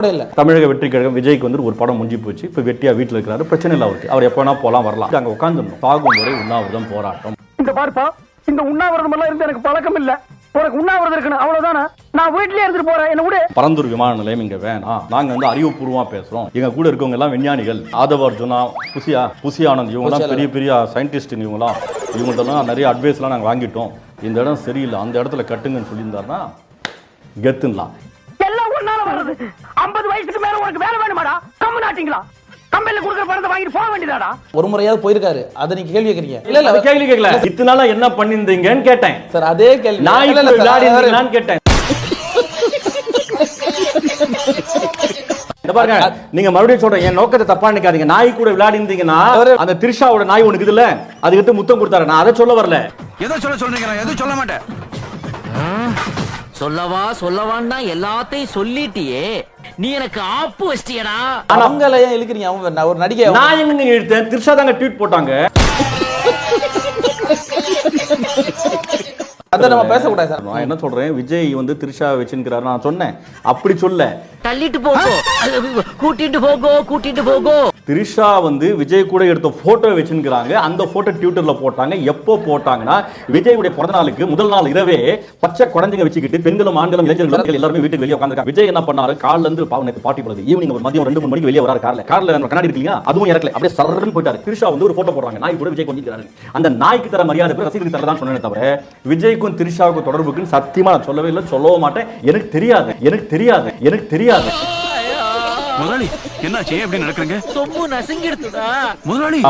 தமிழக வெற்றி கழகம் விஜய்க்கு வந்து ஒரு படம் முடிஞ்சு போச்சு. இப்ப வெட்டியா வீட்டுல இருக்கிறாரு, பிரச்சனை இல்லை அவருக்கு. அவர் எப்ப வேணா போலாம் வரலாம். அங்க உட்காந்துடணும். சாகும் வரை உண்ணாவிரதம் போராட்டம். இந்த பார்ப்பா, இந்த உண்ணாவிரதம் எல்லாம் இருந்து எனக்கு பழக்கம் இல்ல. உனக்கு உண்ணாவிரதம் இருக்கணும் அவ்வளவுதானே. நான் வீட்லயே இருந்துட்டு போறேன், என்ன விடு. பரந்தூர் விமான நிலையம் இங்க வேணாம். நாங்க வந்து அறிவுபூர்வமா பேசுறோம். எங்க கூட இருக்கவங்க எல்லாம் விஞ்ஞானிகள். ஆதவ அர்ஜுனா, புசி ஆனந்த், இவங்க எல்லாம் பெரிய பெரிய சயின்டிஸ்ட். இவங்கள்ட்டலாம் நிறைய அட்வைஸ் எல்லாம் நாங்க வாங்கிட்டோம். இந்த இடம் சரியில்லை, அந்த இடத்துல கட்டுங்கன்னு சொல்லியிருந்தாருன்னா கெத்துலாம். எல்லாம் ஒன்னால வர்றது. 50 வயசுக்கு மேல உனக்கு வேலை வேணுமாடா? கம்மு நாட்டிங்களா? கம்பெனில கொடுக்குற பணத்தை வாங்கிட்டு போக வேண்டியதாடா. ஒரு முறையாவது போயிருக்காரு, அதை நீங்க கேள்வி கேக்குறீங்க. இல்ல கேள்வி கேட்கல. இத்தனை நாளா என்ன பண்ணிருந்தீங்கன்னு கேட்டேன் சார். அதே கேள்வி நான் விளையாடினீங்களான்னு கேட்டேன். பாருங்க, நீங்க மறுபடியும் சொல்றேன், என் நோக்கத்தை தப்பா நினைக்காதீங்க. நாய் கூட விளையாடி இருந்தீங்கன்னா அந்த திரிஷாவோட நாய் உனக்கு இதுல அதுகிட்ட முத்தம் கொடுத்தாரு. நான் அதை சொல்ல வரல. ஏதோ சொல்றீங்க, நான் எதுவும் சொல்ல மாட்டேன். சொல்லவான்னா எல்லாத்தையும் சொல்லிட்டியே, நீ எனக்கு ஆப்பு வச்சிட்டியடா. அவங்கள ஏன் இழுக்கிறீங்க? அவங்க ஒரு நடிகை. நான் எங்க இழுத்தேன்? திரிஷா தாங்க ட்வீட் போட்டாங்க. அத நம்ம பேசக்கூடாது சார். நான் என்ன சொல்றேன், விஜய் வந்து திரிஷா வச்சிருக்கிறாரு நான் சொன்னேன். அப்படி சொல்ல தள்ளிட்டு போகோ, கூட்டிட்டு போகோ. திரிஷா வந்து விஜய் கூட எடுத்த போட்டோ வச்சிருக்கிறாங்க. அந்த போட்டோ ட்விட்டர்ல போட்டாங்க. எப்போ போட்டாங்கன்னா விஜயுடைய பிறந்த நாளுக்கு முதல் நாள் இரவே பச்சை குழந்தைங்க வச்சுக்கிட்டு பெண்களும் ஆண்களும் இளைஞர்களும் எல்லாருமே வீட்டுக்கு வெளியே உட்கார்ந்திருக்காங்க. விஜய் என்ன பண்ணாரு, காலைல இருந்து பாவம் பார்ட்டி போடுது. ஈவினிங் ஒரு மதியம் 2-3 மணிக்கு வெளியே வராரு. கார்ல கண்ணாடி இருக்கீங்க, அதுவும் இறக்கல, அப்படியே சரன்னு போயிட்டாரு. திரிஷா வந்து ஒரு போட்டோ போடுறாங்க, நாய் கூட விஜய் கொஞ்சிக்கிறாரு. அந்த நாய்க்கு தர மரியாதை ரசிகர்களுக்கு தரதான் சொன்னேன் தவிர விஜய்க்கும் திரிஷாவுக்கும் தொடர்புக்குன்னு சத்தியமா நான் சொல்லவே இல்லை, சொல்லவும் மாட்டேன். எனக்கு தெரியாது. முதலாளி என்னாச்சு, எப்படி நடக்குறீங்க? சொம்பு நசுங்கிடுதுடா முதலாளி.